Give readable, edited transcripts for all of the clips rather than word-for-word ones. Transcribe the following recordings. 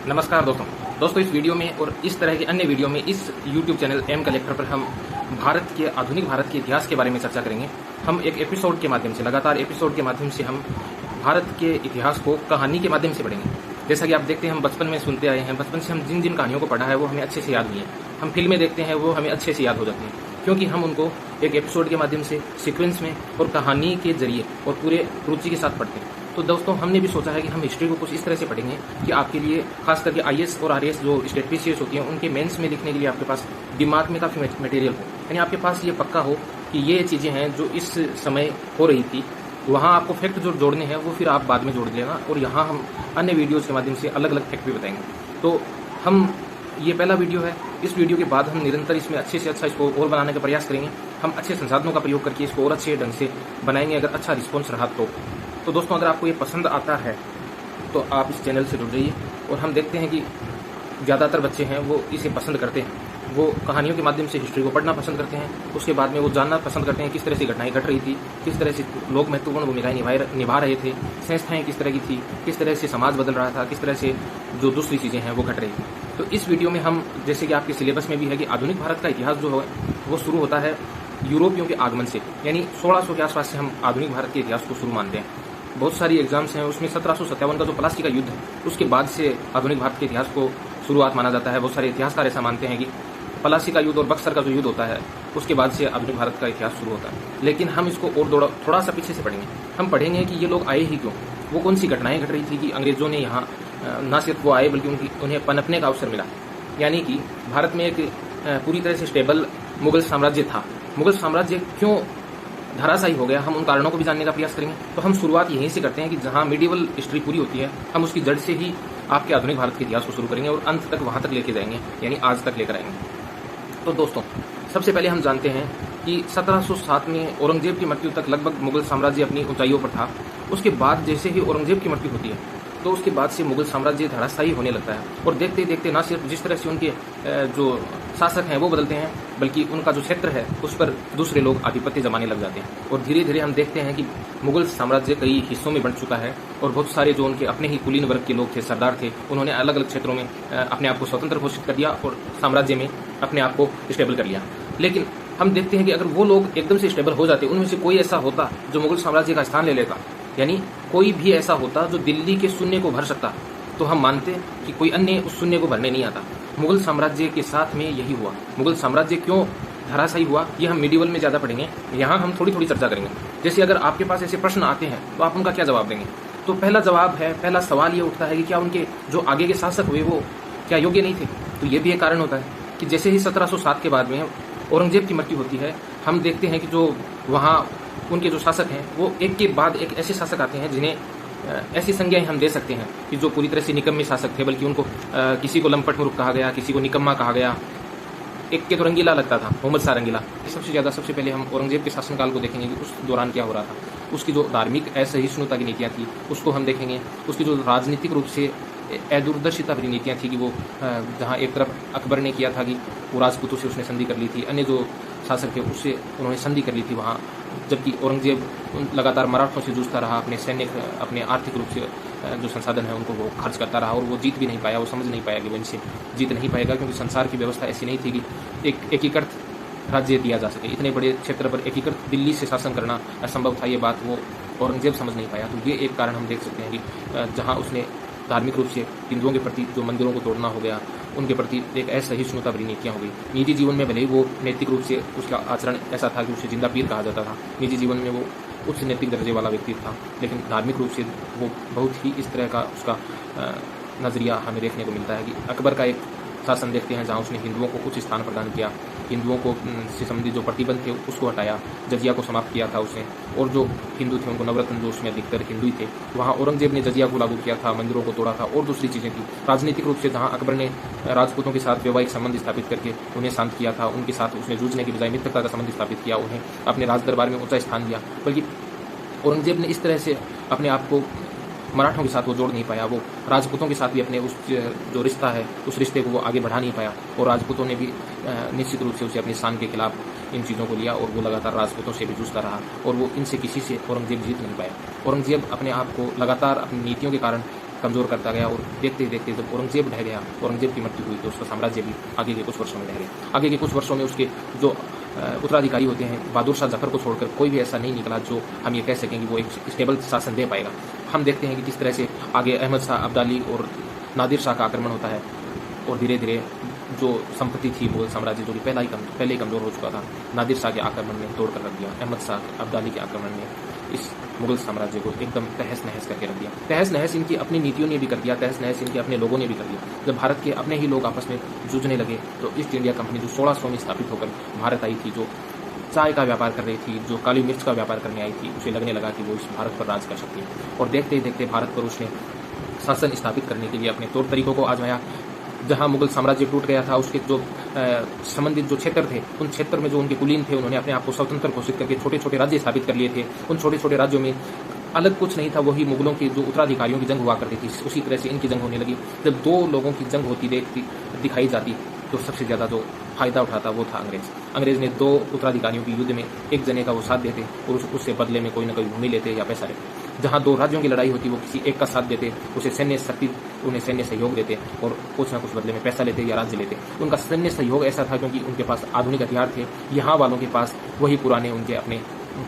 नमस्कार दोस्तों, इस वीडियो में और इस तरह के अन्य वीडियो में इस YouTube चैनल एम कलेक्टर पर हम आधुनिक भारत के इतिहास के बारे में चर्चा करेंगे। हम एक एपिसोड के माध्यम से, लगातार एपिसोड के माध्यम से हम भारत के इतिहास को कहानी के माध्यम से पढ़ेंगे। जैसा कि आप देखते हैं, हम बचपन में सुनते आए हैं, बचपन से हम जिन जिन कहानियों को पढ़ा है वो हमें अच्छे से याद नहीं है। हम फिल्में देखते हैं, वो हमें अच्छे से याद हो जाती हैं, क्योंकि हम उनको एक एपिसोड के माध्यम से सीक्वेंस में और कहानी के जरिए और पूरे रुचि के साथ पढ़ते हैं। तो दोस्तों, हमने भी सोचा है कि हम हिस्ट्री को कुछ इस तरह से पढ़ेंगे कि आपके लिए, खास करके आईएएस और आरएएस जो स्टेट पीसीएस होती हैं, उनके मेंस में लिखने के लिए आपके पास दिमाग में काफ़ी मटेरियल हो, यानी आपके पास ये पक्का हो कि ये चीज़ें हैं जो इस समय हो रही थी। वहाँ आपको फैक्ट जो जोड़ने हैं वो फिर आप बाद में जोड़ लेना, और यहाँ हम अन्य वीडियोज़ के माध्यम से अलग अलग फैक्ट भी बताएंगे। तो हम, ये पहला वीडियो है। इस वीडियो के बाद हम निरंतर इसमें अच्छे से अच्छा इसको और बनाने का प्रयास करेंगे। हम अच्छे संसाधनों का प्रयोग करके इसको और अच्छे ढंग से बनाएंगे, अगर अच्छा रिस्पॉन्स रहा तो दोस्तों, अगर आपको ये पसंद आता है तो आप इस चैनल से जुड़ जाइए। और हम देखते हैं कि ज़्यादातर बच्चे हैं वो इसे पसंद करते हैं, वो कहानियों के माध्यम से हिस्ट्री को पढ़ना पसंद करते हैं। उसके बाद में वो जानना पसंद करते हैं किस तरह से घटनाएं घट रही थी, किस तरह से लोग महत्वपूर्ण भूमिकाएं निभा रहे थे, संस्थाएं किस तरह की थी, किस तरह से समाज बदल रहा था, किस तरह से जो दूसरी चीज़ें हैं वो घट रही थी। तो इस वीडियो में हम, जैसे कि आपके सिलेबस में भी है कि आधुनिक भारत का इतिहास जो है वो शुरू होता है यूरोपियों के आगमन से, यानी 1600 के आसपास से हम आधुनिक भारत के इतिहास को शुरू मानते हैं। बहुत सारी एग्जाम्स हैं, उसमें 1757 का जो प्लासी का युद्ध है उसके बाद से आधुनिक भारत के इतिहास को शुरुआत माना जाता है। बहुत सारे इतिहासकार ऐसा मानते हैं कि प्लासी का युद्ध और बक्सर का जो युद्ध होता है उसके बाद से आधुनिक भारत का इतिहास शुरू होता है। लेकिन हम इसको और थोड़ा सा पीछे से पढ़ेंगे। हम पढ़ेंगे कि ये लोग आए ही क्यों, वो कौन सी घटनाएं घट रही थी कि अंग्रेजों ने यहाँ न सिर्फ वो आए बल्कि उन्हें पनपने का अवसर मिला। यानी कि भारत में एक पूरी तरह से स्टेबल मुगल साम्राज्य था। मुगल साम्राज्य क्यों धराशायी हो गया, हम उन कारणों को भी जानने का प्रयास करेंगे। तो हम शुरुआत यहीं से करते हैं कि जहां मिडिवल हिस्ट्री पूरी होती है, हम उसकी जड़ से ही आपके आधुनिक भारत के इतिहास को शुरू करेंगे और अंत तक वहां तक लेके जाएंगे, यानी आज तक लेकर आएंगे। तो दोस्तों, सबसे पहले हम जानते हैं कि 1707 में औरंगजेब की मृत्यु तक लगभग मुगल साम्राज्य अपनी ऊंचाइयों पर था। उसके बाद जैसे ही औरंगजेब की मृत्यु होती है तो उसके बाद से मुगल साम्राज्य धराशायी होने लगता है। और देखते देखते न सिर्फ जिस तरह से उनके जो शासक हैं वो बदलते हैं, बल्कि उनका जो क्षेत्र है उस पर दूसरे लोग आधिपत्य जमाने लग जाते हैं। और धीरे धीरे हम देखते हैं कि मुगल साम्राज्य कई हिस्सों में बंट चुका है, और बहुत सारे जो उनके अपने ही कुलीन वर्ग के लोग थे, सरदार थे, उन्होंने अलग अलग क्षेत्रों में अपने आप को स्वतंत्र घोषित कर दिया और साम्राज्य में अपने आप को स्टेबल कर लिया। लेकिन हम देखते हैं कि अगर वो लोग एकदम से स्टेबल हो जाते, उनमें से कोई ऐसा होता जो मुगल साम्राज्य का स्थान ले लेता, यानी कोई भी ऐसा होता जो दिल्ली के शून्य को भर सकता, तो हम मानते कि कोई अन्य उस शून्य को भरने नहीं आता। मुगल साम्राज्य के साथ में यही हुआ। मुगल साम्राज्य क्यों धराशायी हुआ ये हम मिडिवल में ज़्यादा पढ़ेंगे, यहाँ हम थोड़ी थोड़ी चर्चा करेंगे। जैसे अगर आपके पास ऐसे प्रश्न आते हैं तो आप उनका क्या जवाब देंगे? तो पहला सवाल ये उठता है कि क्या उनके जो आगे के शासक हुए वो क्या योग्य नहीं थे? तो ये भी एक कारण होता है कि जैसे ही 1707 के बाद में औरंगजेब की मृत्यु होती है, हम देखते हैं कि जो वहाँ उनके जो शासक हैं वो एक के बाद एक ऐसे शासक आते हैं जिन्हें ऐसी संज्ञाएं हम दे सकते हैं कि जो पूरी तरह से निकम्मे शासक थे, बल्कि उनको किसी को लंपट मूर्ख कहा गया, किसी को निकम्मा कहा गया। एक के तो रंगीला लगता था, मोहम्मद शाह रंगीला। सबसे पहले हम औरंगजेब के शासनकाल को देखेंगे कि उस दौरान क्या हो रहा था। उसकी जो धार्मिक असहिष्णुता की नीतियाँ थी उसको हम देखेंगे। उसकी जो राजनीतिक रूप से दूरदर्शिता भरी नीतियाँ थी कि वो जहाँ एक तरफ अकबर ने किया था कि वो राजपूतों से उसने संधि कर ली थी, अन्य जो शासक थे उससे उन्होंने संधि कर ली थी वहाँ, जबकि औरंगजेब लगातार मराठों से जूझता रहा, अपने सैनिक, अपने आर्थिक रूप से जो संसाधन है उनको वो खर्च करता रहा, और वो जीत भी नहीं पाया। वो समझ नहीं पाया कि वो इनसे जीत नहीं पाएगा, क्योंकि संसार की व्यवस्था ऐसी नहीं थी कि एक एकीकृत राज्य दिया जा सके। इतने बड़े क्षेत्र पर एकीकृत दिल्ली से शासन करना असंभव था, ये बात वो औरंगजेब समझ नहीं पाया। तो ये एक कारण हम देख सकते हैं कि जहाँ उसने धार्मिक रूप से हिंदुओं के प्रति जो मंदिरों को तोड़ना हो गया, उनके प्रति एक असहिष्णुता भरी नीतियाँ हो गई। निजी जीवन में भले ही वो नैतिक रूप से उसका आचरण ऐसा था कि उसे जिंदा पीर कहा जाता था, निजी जीवन में वो उच्च नैतिक दर्जे वाला व्यक्ति था, लेकिन धार्मिक रूप से वो बहुत ही इस तरह का उसका नज़रिया हमें देखने को मिलता है कि अकबर का एक शासन देखते हैं जहाँ उसने हिंदुओं को उच्च स्थान प्रदान किया, हिंदुओं को से संबंधित जो प्रतिबंध थे उसको हटाया, जजिया को समाप्त किया था उसने, और जो हिंदू थे उनको नवरत्न, जो उसमें अधिकतर हिंदू ही थे, वहाँ औरंगजेब ने जजिया को लागू किया था, मंदिरों को तोड़ा था और दूसरी चीज़ें थी। राजनीतिक रूप से जहाँ अकबर ने राजपूतों के साथ वैवाहिक संबंध स्थापित करके उन्हें शांत किया था, उनके साथ उसने जूझने की बजाय मित्रता का संबंध स्थापित किया, उन्हें अपने राज दरबार में ऊंचा स्थान दिया। बल्कि औरंगजेब ने इस तरह से अपने आप को मराठों के साथ वो जोड़ नहीं पाया, वो राजपूतों के साथ भी अपने उस जो रिश्ता है उस रिश्ते को वो आगे बढ़ा नहीं पाया, और राजपूतों ने भी निश्चित रूप से उसे अपनी शान के खिलाफ इन चीज़ों को लिया, और वो लगातार राजपूतों से भी जूझता रहा, और वो इनसे किसी से औरंगजेब जीत नहीं पाया। औरंगजेब अपने आप को लगातार अपनी नीतियों के कारण कमज़ोर करता गया। और देखते देखते जब औरंगजेब ढह गया, औरंगजेब की मृत्यु हुई, तो उसका साम्राज्य भी आगे के कुछ वर्षों में ढह गया। आगे के कुछ वर्षों में उसके जो उत्तराधिकारी होते हैं, बहादुर शाह जफर को छोड़कर कोई भी ऐसा नहीं निकला जो हम ये कह सकें कि वो एक स्टेबल शासन दे पाएगा। हम देखते हैं कि किस तरह से आगे अहमद शाह अब्दाली और नादिर शाह का आक्रमण होता है, और धीरे धीरे जो संपत्ति थी मुगल साम्राज्य जो कि पहले ही कमज़ोर हो चुका था, नादिर शाह के आक्रमण ने तोड़ कर रख दिया। अहमद शाह अब्दाली के आक्रमण ने इस मुगल साम्राज्य को एकदम तहस नहस करके रख दिया। तहस नहस इनकी अपनी नीतियों ने भी कर दिया, तहस नहस इनके अपने लोगों ने भी कर दिया। जब भारत के अपने ही लोग आपस में जूझने लगे, तो ईस्ट इंडिया कंपनी जो 1600 में स्थापित होकर भारत आई थी, जो चाय का व्यापार कर रही थी, जो काली मिर्च का व्यापार करने आई थी, उसे लगने लगा कि वो इस भारत पर राज कर सकती है। और देखते ही देखते भारत पर उसने शासन स्थापित करने के लिए अपने तौर तरीकों को आजमाया। जहां मुगल साम्राज्य टूट गया था, उसके जो संबंधित जो क्षेत्र थे, उन क्षेत्र में जो उनके कुलीन थे, उन्होंने अपने आप को स्वतंत्र घोषित करके छोटे छोटे राज्य स्थापित कर लिए थे। उन छोटे छोटे राज्यों में अलग कुछ नहीं था, वही मुगलों के जो उत्तराधिकारियों की जंग हुआ करती थी, उसी तरह से इनकी जंग होने लगी। जब दो लोगों की जंग होती दिखाई जाती, तो सबसे ज़्यादा जो फायदा उठाता वो था अंग्रेज। अंग्रेज ने दो उत्तराधिकारियों की युद्ध में एक जने का वो साथ देते और उससे बदले में कोई ना कोई भूमि लेते या पैसा लेते। जहाँ दो राज्यों की लड़ाई होती, वो किसी एक का साथ देते, उसे सैन्य शक्ति, उन्हें सैन्य सहयोग देते और कुछ ना कुछ बदले में पैसा लेते या राज्य लेते। उनका सैन्य सहयोग ऐसा था क्योंकि उनके पास आधुनिक हथियार थे, यहाँ वालों के पास वही पुराने उनके अपने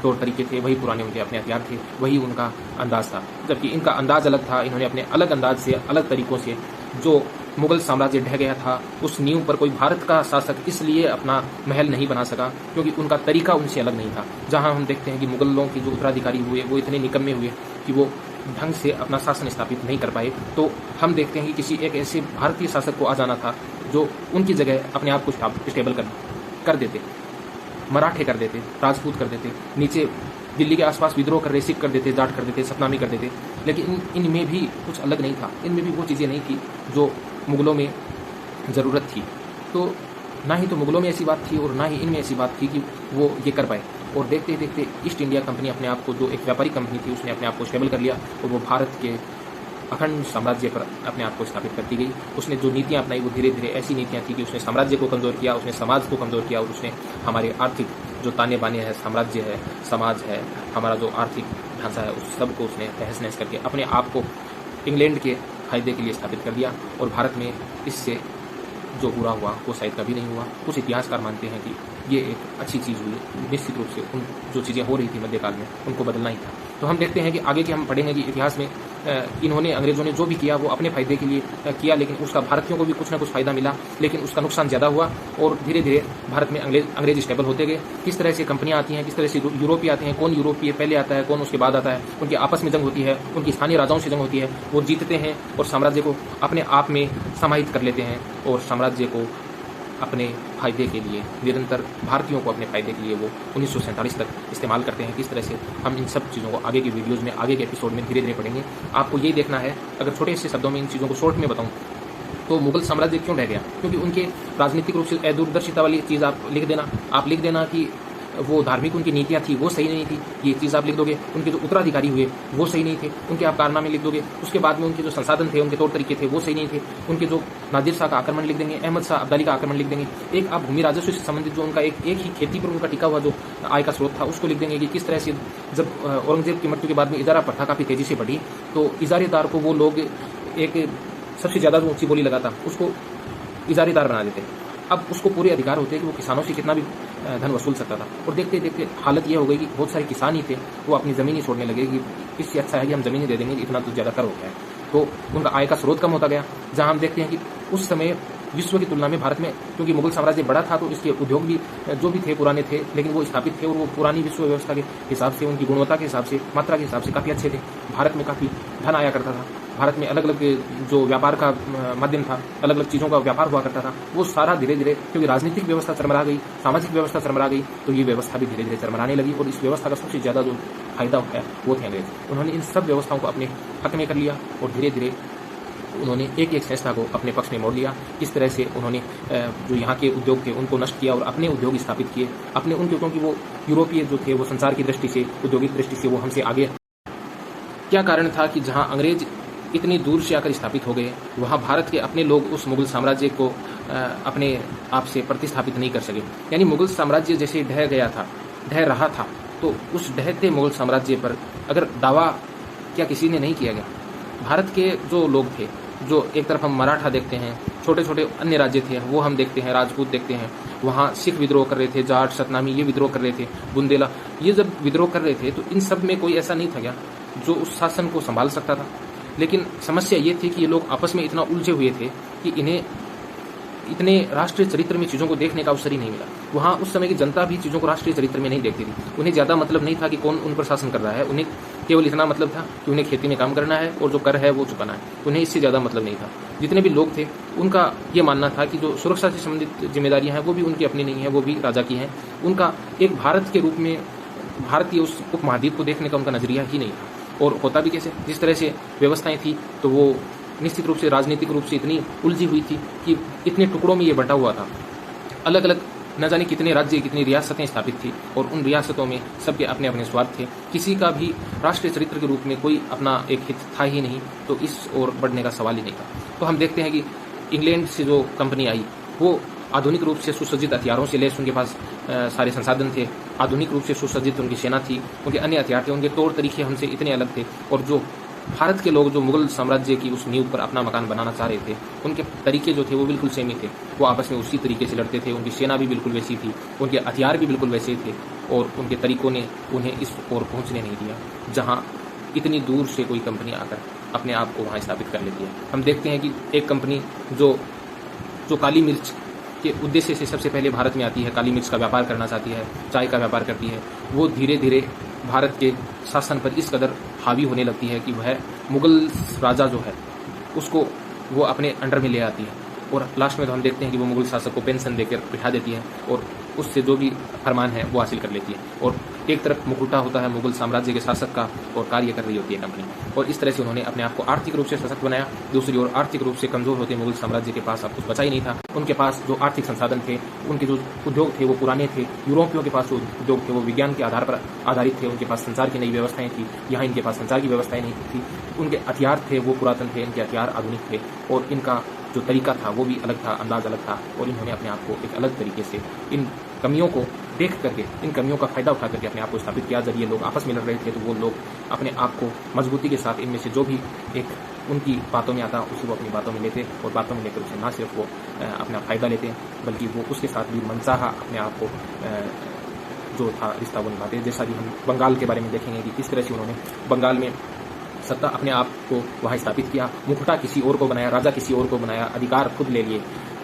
तौर तरीके थे, वही पुराने उनके अपने हथियार थे, वही उनका अंदाज था। जबकि इनका अंदाज अलग था। इन्होंने अपने अलग अंदाज से, अलग तरीकों से जो मुगल साम्राज्य ढह गया था, उस नींव पर कोई भारत का शासक इसलिए अपना महल नहीं बना सका क्योंकि उनका तरीका उनसे अलग नहीं था। जहां हम देखते हैं कि मुगलों के जो उत्तराधिकारी हुए वो इतने निकम्मे हुए कि वो ढंग से अपना शासन स्थापित नहीं कर पाए, तो हम देखते हैं कि किसी एक ऐसे भारतीय शासक को आ जाना था जो उनकी जगह अपने आप को स्टेबल कर देते, मराठे कर देते, राजपूत कर देते, नीचे दिल्ली के आसपास विद्रोह कर रहे सिख कर देते, जाट कर देते, सतनामी कर देते। लेकिन इनमें भी कुछ अलग नहीं था, इनमें भी वो चीज़ें नहीं थी जो मुगलों में ज़रूरत थी। तो ना ही तो मुगलों में ऐसी बात थी और ना ही इनमें ऐसी बात थी कि वो ये कर पाए। और देखते ही देखते ईस्ट इंडिया कंपनी अपने आप को, जो एक व्यापारी कंपनी थी, उसने अपने आप को स्टेबल कर लिया और वो भारत के अखंड साम्राज्य पर अपने आप को स्थापित करती गई। उसने जो नीतियाँ अपनाई वो धीरे धीरे ऐसी नीतियाँ थी कि उसने साम्राज्य को कमज़ोर किया, उसने समाज को कमज़ोर किया और उसने हमारे आर्थिक जो ताने बाने हैं, साम्राज्य है, समाज है, हमारा जो आर्थिक ढांचा है, उस सब को उसने तहस नहस करके अपने आप को इंग्लैंड के फायदे के लिए स्थापित कर दिया। और भारत में इससे जो बुरा हुआ वो शायद कभी नहीं हुआ। कुछ इतिहासकार मानते हैं कि ये एक अच्छी चीज़ हुई। निश्चित रूप से उन जो चीज़ें हो रही थी मध्यकाल में, उनको बदलना ही था। तो हम देखते हैं कि आगे के हम पढ़ेंगे कि इतिहास में इन्होंने, अंग्रेज़ों ने जो भी किया वो अपने फ़ायदे के लिए किया, लेकिन उसका भारतीयों को भी कुछ ना कुछ फ़ायदा मिला, लेकिन उसका नुकसान ज़्यादा हुआ। और धीरे धीरे भारत में अंग्रेज स्टेबल होते गए। किस तरह से कंपनियाँ आती हैं, किस तरह से यूरोपीय आते हैं, कौन यूरोपीय पहले आता है, कौन उसके बाद आता है, उनकी आपस में जंग होती है, उनकी स्थानीय राजाओं से जंग होती है, वो जीतते हैं और साम्राज्य को अपने आप में समाहित कर लेते हैं और साम्राज्य को अपने फ़ायदे के लिए, निरंतर भारतीयों को अपने फ़ायदे के लिए वो 1947 तक इस्तेमाल करते हैं। किस तरह से हम इन सब चीज़ों को आगे के वीडियोज़ में, आगे के एपिसोड में धीरे धीरे पढ़ेंगे। आपको यही देखना है। अगर छोटे से शब्दों में इन चीज़ों को शॉर्ट में बताऊँ तो मुगल साम्राज्य क्यों रह गया, क्योंकि उनके राजनीतिक रूप से दूरदर्शिता वाली चीज़ आप लिख देना कि वो धार्मिक उनकी नीतियाँ थी वो सही नहीं थी, ये चीज़ आप लिख दोगे। उनके जो उत्तराधिकारी हुए वो सही नहीं थे, उनके आप कारनामे लिख दोगे। उसके बाद में उनके जो संसाधन थे, उनके तौर तरीके थे वो सही नहीं थे। उनके जो नादिर शाह का आक्रमण लिख देंगे, अहमद शाह अब्दाली का आक्रमण लिख देंगे। एक आप भूमि राजस्व से संबंधित जो उनका एक ही खेती पर उनका टिका हुआ जो आय का स्रोत था उसको लिख देंगे कि किस तरह से जब औरंगजेब की मृत्यु के बाद में इजारा प्रथा काफ़ी तेज़ी से बढ़ी, तो इजारेदार को वो लोग एक सबसे ज़्यादा जो ऊँची बोली लगाता उसको इजारेदार बना देते। अब उसको पूरे अधिकार होते हैं कि वो किसानों से कितना भी धन वसूल सकता था। और देखते देखते हालत ये हो गई कि बहुत सारे किसान ही थे, वो अपनी ज़मीन ही छोड़ने लगे कि इससे अच्छा है कि हम ज़मीन ही दे देंगे, इतना तो ज़्यादा कर हो गया है। तो उनका आय का स्रोत कम होता गया। जहाँ हम देखते हैं कि उस समय विश्व की तुलना में भारत में, क्योंकि मुगल साम्राज्य बड़ा था तो इसके उद्योग भी जो भी थे पुराने थे, लेकिन वो स्थापित थे और वो पुरानी विश्व व्यवस्था के हिसाब से, उनकी गुणवत्ता के हिसाब से, मात्रा के हिसाब से काफ़ी अच्छे थे। भारत में काफ़ी धन आया करता था। भारत में अलग अलग जो व्यापार का माध्यम था, अलग अलग चीज़ों का व्यापार हुआ करता था, वो सारा धीरे धीरे, क्योंकि राजनीतिक व्यवस्था चरमरा गई, सामाजिक व्यवस्था चरमरा गई, तो ये व्यवस्था भी धीरे धीरे चरमराने लगी। और इस व्यवस्था का सबसे ज़्यादा जो फायदा है वो थे अंग्रेज। उन्होंने इन सब व्यवस्थाओं को अपने हक में कर लिया और धीरे धीरे उन्होंने एक एक संस्था को अपने पक्ष में मोड़ लिया। इस तरह से उन्होंने जो यहाँ के उद्योग थे उनको नष्ट किया और अपने उद्योग स्थापित किए अपने उनके, क्योंकि वो यूरोपीय जो थे वो संसार की दृष्टि से, औद्योगिक दृष्टि से वो हमसे आगे। क्या कारण था कि जहाँ अंग्रेज इतनी दूर से आकर स्थापित हो गए, वहाँ भारत के अपने लोग उस मुगल साम्राज्य को अपने आप से प्रतिस्थापित नहीं कर सके। यानी मुगल साम्राज्य जैसे ढह गया था, ढह रहा था, तो उस ढहते मुगल साम्राज्य पर अगर दावा क्या किसी ने नहीं किया गया, भारत के जो लोग थे, जो एक तरफ हम मराठा देखते हैं, छोटे छोटे अन्य राज्य थे वो हम देखते हैं, राजपूत देखते हैं, वहाँ सिख विद्रोह कर रहे थे, जाट सतनामी ये विद्रोह कर रहे थे, बुंदेला ये जब विद्रोह कर रहे थे तो इन सब में कोई ऐसा नहीं था क्या जो उस शासन को संभाल सकता था। लेकिन समस्या ये थी कि ये लोग आपस में इतना उलझे हुए थे कि इन्हें इतने राष्ट्रीय चरित्र में चीज़ों को देखने का अवसर ही नहीं मिला। वहाँ उस समय की जनता भी चीज़ों को राष्ट्रीय चरित्र में नहीं देखती थी। उन्हें ज़्यादा मतलब नहीं था कि कौन उन पर शासन कर रहा है, उन्हें केवल इतना मतलब था कि उन्हें खेती में काम करना है और जो कर है वो चुकाना है, उन्हें इससे ज़्यादा मतलब नहीं था। जितने भी लोग थे उनका ये मानना था कि जो सुरक्षा से संबंधित जिम्मेदारियाँ हैं वो भी उनकी अपनी नहीं है, वो भी राजा की हैं। उनका एक भारत के रूप में भारतीय उस उपमहाद्वीप को देखने का उनका नजरिया ही नहीं था। और होता भी कैसे, जिस तरह से व्यवस्थाएं थी तो वो निश्चित रूप से राजनीतिक रूप से इतनी उलझी हुई थी कि इतने टुकड़ों में ये बटा हुआ था। अलग अलग न जाने कितने राज्य, कितनी रियासतें स्थापित थी और उन रियासतों में सबके अपने अपने स्वार्थ थे। किसी का भी राष्ट्रीय चरित्र के रूप में कोई अपना एक हित था ही नहीं, तो इस ओर बढ़ने का सवाल ही नहीं था। तो हम देखते हैं कि इंग्लैंड से जो कंपनी आई वो आधुनिक रूप से सुसज्जित हथियारों से लैस, उनके पास सारे संसाधन थे, आधुनिक रूप से सुसज्जित उनकी सेना थी, उनके अन्य हथियार थे, उनके तौर तरीके हमसे इतने अलग थे। और जो भारत के लोग जो मुगल साम्राज्य की उस नींव पर अपना मकान बनाना चाह रहे थे, उनके तरीके जो थे वो बिल्कुल सेम ही थे। वो आपस में उसी तरीके से लड़ते थे, उनकी सेना भी बिल्कुल वैसी थी, उनके हथियार भी बिल्कुल वैसे ही थे और उनके तरीकों ने उन्हें इस ओर पहुंचने नहीं दिया जहां इतनी दूर से कोई कंपनी आकर अपने आप को वहां स्थापित कर लेती है। हम देखते हैं कि एक कंपनी जो काली मिर्च के उद्देश्य से सबसे पहले भारत में आती है, काली मिर्च का व्यापार करना चाहती है, चाय का व्यापार करती है, वो धीरे धीरे भारत के शासन पर इस कदर हावी होने लगती है कि वह मुगल राजा जो है उसको वो अपने अंडर में ले आती है। और लास्ट में तो हम देखते हैं कि वो मुगल शासक को पेंशन देकर बिठा देती है और उससे जो भी फरमान है वो हासिल कर लेती है। और एक तरफ मुकुटा होता है मुगल साम्राज्य के शासक का और कार्य कर रही होती है कंपनी। और इस तरह से उन्होंने अपने आप को आर्थिक रूप से सशक्त बनाया। दूसरी ओर आर्थिक रूप से कमजोर होते मुगल साम्राज्य के पास अब कुछ बचा ही नहीं था। उनके पास जो आर्थिक संसाधन थे, उनके जो उद्योग थे वो पुराने थे। यूरोपियों के पास जो उद्योग थे वो विज्ञान के आधार पर आधारित थे। उनके पास संचार की नई व्यवस्थाएं थी, यहाँ इनके पास संचार की व्यवस्थाएं नहीं थी। उनके हथियार थे वो पुरातन थे, इनके हथियार आधुनिक थे और इनका जो तरीका था वो भी अलग था, अंदाज अलग था। और इन्होंने अपने आप को एक अलग तरीके से इन कमियों को देख करके, इन कमियों का फायदा उठा करके अपने आप को स्थापित किया। जब ये लोग आपस में लड़ रहे थे तो वो लोग अपने आप को मजबूती के साथ इनमें से जो भी एक उनकी बातों में आता उसी को अपनी बातों में लेते और बातों में लेकर उसे ना सिर्फ वो अपना फायदा लेते बल्कि वो उसके साथ भी मनचाहा अपने आप को जो था रिश्ता वो निभाते। जैसा कि हम बंगाल के बारे में देखेंगे कि किस तरह से उन्होंने बंगाल में सत्ता अपने आप को वहाँ स्थापित किया, मुकुटा किसी और को बनाया, राजा किसी और को बनाया, अधिकार खुद ले लिए।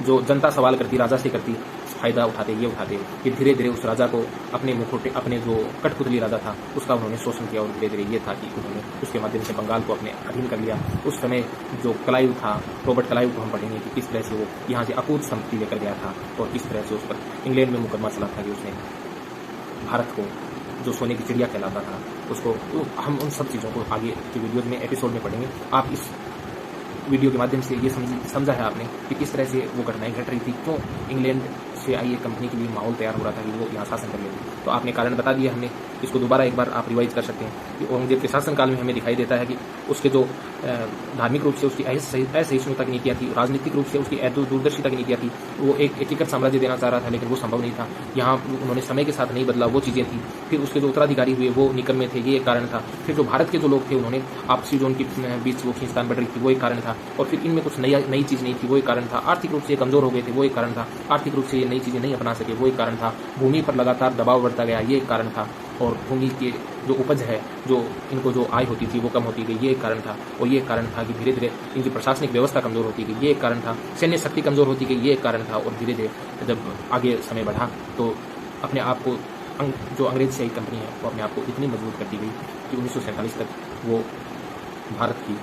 जो जनता सवाल करती राजा से करती, फायदा उठाते ये उठाते, फिर धीरे धीरे उस राजा को अपने मुखोटे, अपने जो कठपुतली राजा था उसका उन्होंने शोषण किया। और धीरे धीरे ये था कि उन्होंने उसके माध्यम से बंगाल को अपने अधीन कर लिया। उस समय जो क्लाइव था, रॉबर्ट क्लाइव को हम पढ़ेंगे कि किस तरह से वो यहाँ से अकूत संपत्ति लेकर गया था और किस तरह से उस पर इंग्लैंड में मुकदमा चला था कि उसने भारत को जो सोने की चिड़िया कहलाता था उसको। तो हम उन सब चीज़ों को आगे के वीडियो में एपिसोड में पढ़ेंगे। आप इस वीडियो के माध्यम से ये समझा है आपने कि किस तरह से वो घटनाएं घट रही थी, क्यों इंग्लैंड से आई एक कंपनी के लिए माहौल तैयार हो रहा था कि वो यहाँ शासन कर लेती। तो आपने कारण बता दिया हमने, इसको दोबारा एक बार आप रिवाइज कर सकते हैं कि औरंगजेब के शासनकाल में हमें दिखाई देता है कि उसके जो धार्मिक रूप से उसकी असहिष्णुता की नीतियाँ थी, राजनीतिक रूप से उसकी दूरदर्शिता की नीतियाँ थी। वो एक एकीकृत साम्राज्य देना चाह रहा था लेकिन वो संभव नहीं था। यहाँ उन्होंने समय के साथ नहीं बदला, वो चीज़ें थी। फिर उसके जो उत्तराधिकारी हुए वो निकम्मे थे, ये एक कारण था। फिर जो भारत के जो लोग थे उन्होंने आपसी जो उनकी बीच वो खींचतान बढ़ रही थी वो एक कारण था। और फिर इनमें कुछ नई चीज़ नहीं थी वो एक कारण था। आर्थिक रूप से कमजोर हो गए थे वो एक कारण था। आर्थिक रूप से ये नई चीज़ें नहीं अपना सके वो एक कारण था। भूमि पर लगातार दबाव बढ़ता गया ये एक कारण था। और भूमि के जो उपज है, जो इनको जो आय होती थी वो कम होती गई ये एक कारण था। और ये एक कारण था कि धीरे धीरे इनकी प्रशासनिक व्यवस्था कमजोर होती गई ये एक कारण था। सैन्य शक्ति कमजोर होती गई ये एक कारण था। और धीरे धीरे जब आगे समय बढ़ा तो अपने आप को जो अंग्रेज से कंपनी है वो अपने आप को इतनी मजबूत करती गई कि 1947 तक वो भारत की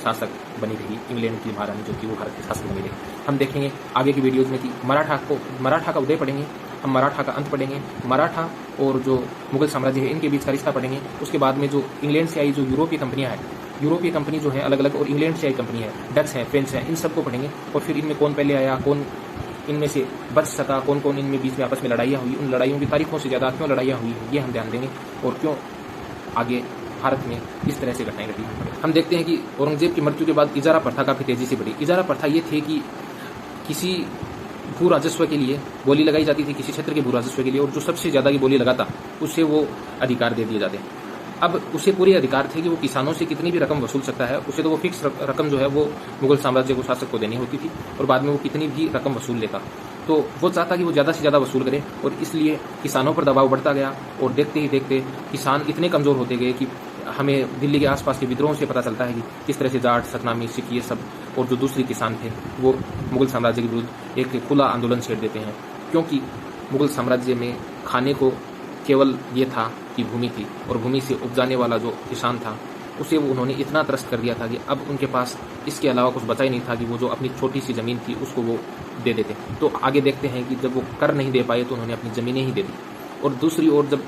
शासक बनी रही। इंग्लैंड की महारानी जो थी वो भारत की शासक बनी रही। हम देखेंगे आगे की वीडियोज़ में कि मराठा का उदय पढ़ेंगे, हम मराठा का अंत पढ़ेंगे, मराठा और जो मुगल साम्राज्य है इनके बीच का रिश्ता पढ़ेंगे। उसके बाद में जो इंग्लैंड से आई जो यूरोपीय कंपनियां हैं, यूरोपीय कंपनी जो है अलग अलग, और इंग्लैंड से आई कंपनी है, डच है, फ्रेंच है, इन सबको पढ़ेंगे। और फिर इनमें कौन पहले आया, कौन इनमें से बच सका, कौन कौन इनमें बीच में आपस में लड़ाइयाँ हुई, उन लड़ाइयों की तारीखों से ज़्यादा क्यों लड़ाइयाँ हुई ये हम ध्यान देंगे और क्यों आगे भारत में इस तरह से घटनाएं घटी। हम देखते हैं कि औरंगजेब की मृत्यु के बाद इजारा प्रथा काफ़ी तेजी से बढ़ी। इजारा प्रथा ये थी कि किसी भू राजस्व के लिए बोली लगाई जाती थी, किसी क्षेत्र के भू राजस्व के लिए, और जो सबसे ज़्यादा की बोली लगाता उससे वो अधिकार दे दिए जाते। अब उसे पूरे अधिकार थे कि वो किसानों से कितनी भी रकम वसूल सकता है। उसे तो वो फिक्स रकम जो है वो मुगल साम्राज्य को शासक को देनी होती थी और बाद में वो कितनी भी रकम वसूल लेता। तो वो चाहता कि वो ज़्यादा से ज़्यादा वसूल करे और इसलिए किसानों पर दबाव बढ़ता गया और देखते ही देखते किसान इतने कमज़ोर होते गए कि हमें दिल्ली के आसपास के विद्रोहों से पता चलता है कि किस तरह से जाट, सतनामी, सिख ये सब और जो दूसरे किसान थे वो मुगल साम्राज्य के विरुद्ध एक खुला आंदोलन छेड़ देते हैं, क्योंकि मुगल साम्राज्य में खाने को केवल ये था कि भूमि थी और भूमि से उपजाने वाला जो किसान था उसे वो उन्होंने इतना त्रस्त कर दिया था कि अब उनके पास इसके अलावा कुछ बचा ही नहीं था कि वो जो अपनी छोटी सी ज़मीन थी उसको वो दे देते। तो आगे देखते हैं कि जब वो कर नहीं दे पाए तो उन्होंने अपनी ज़मीनें ही दे दी। और दूसरी ओर जब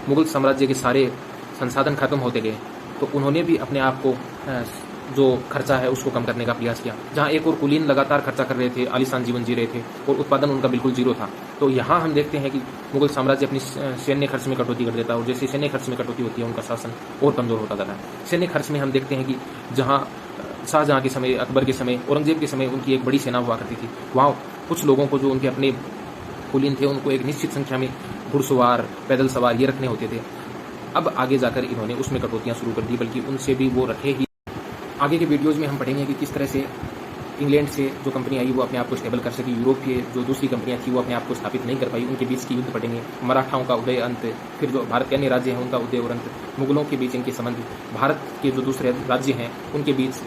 मुगल साम्राज्य के सारे संसाधन खत्म होते गए तो उन्होंने भी अपने आप को जो खर्चा है उसको कम करने का प्रयास किया। जहाँ एक और कुलीन लगातार खर्चा कर रहे थे, आलीशान जीवन जी रहे थे और उत्पादन उनका बिल्कुल जीरो था, तो यहाँ हम देखते हैं कि मुगल साम्राज्य अपनी सैन्य खर्च में कटौती कर देता है और जैसे सैन्य खर्च में कटौती होती है उनका शासन और कमजोर होता जाता है। सैन्य खर्च में हम देखते हैं कि जहाँ शाहजहाँ के समय, अकबर के समय, औरंगजेब के समय उनकी एक बड़ी सेना हुआ करती थी, वहाँ कुछ लोगों को जो उनके अपने कुलीन थे उनको एक निश्चित संख्या में घुड़सवार, पैदल सवार ये रखने होते थे। अब आगे जाकर इन्होंने उसमें कटौतियाँ शुरू कर दी, बल्कि उनसे भी वो रखे ही। आगे के वीडियोज़ में हम पढ़ेंगे कि किस तरह से इंग्लैंड से जो कंपनी आई वो अपने आप को स्टेबल कर सकी, यूरोप के जो दूसरी कंपनियां थी वो अपने आप को स्थापित नहीं कर पाई, उनके बीच की युद्ध पढ़ेंगे, मराठाओं का उदय अंत, फिर जो भारत के अन्य राज्य हैं उनका उदय और अंत, मुगलों के बीच इनके संबंध, भारत के जो दूसरे राज्य हैं उनके बीच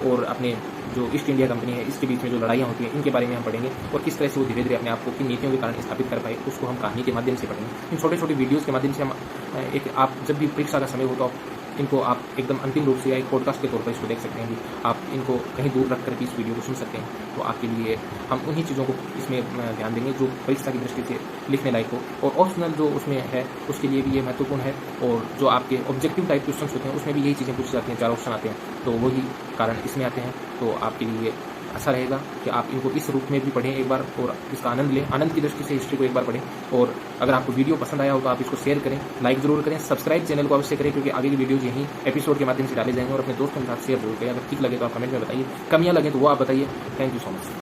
और अपने जो ईस्ट इंडिया कंपनी है इसके बीच में जो लड़ाइयाँ होती हैं इनके बारे में हम पढ़ेंगे और किस तरह से वो धीरे धीरे अपने आप को किन नीतियों के कारण स्थापित कर पाए उसको हम कहानी के माध्यम से पढ़ेंगे। इन छोटे छोटे वीडियोज़ के माध्यम से हम एक आप जब भी परीक्षा का समय हो तो इनको आप एकदम अंतिम रूप से या एक पॉडकास्ट के तौर पर इसको देख सकते हैं कि आप इनको कहीं दूर रख कर भी इस वीडियो को सुन सकते हैं। तो आपके लिए हम उन्हीं चीज़ों को इसमें ध्यान देंगे जो परीक्षा की दृष्टि से लिखने लायक हो और ऑप्शनल जो उसमें है उसके लिए भी ये महत्वपूर्ण है और जो आपके ऑब्जेक्टिव टाइप क्वेश्चन होते हैं उसमें भी यही चीज़ें पूछी जाती हैं, 4 ऑप्शन आते हैं, तो वही कारण इसमें आते हैं। तो आपके लिए अच्छा रहेगा कि आप इनको इस रूप में भी पढ़ें एक बार और इसका आनंद लें, आनंद की दृष्टि से हिस्ट्री को एक बार पढ़ें। और अगर आपको वीडियो पसंद आया हो तो आप इसको शेयर करें, लाइक जरूर करें, सब्सक्राइब चैनल को अवश्य करें क्योंकि आगे की वीडियोज यहीं एपिसोड के माध्यम से डाले जाएंगे और अपने दोस्तों के साथ शेयर जरूर करें। अगर ठीक लगे तो आप कमेंट में बताइए, कमियां लगे तो वो आप बताइए। Thank you so much.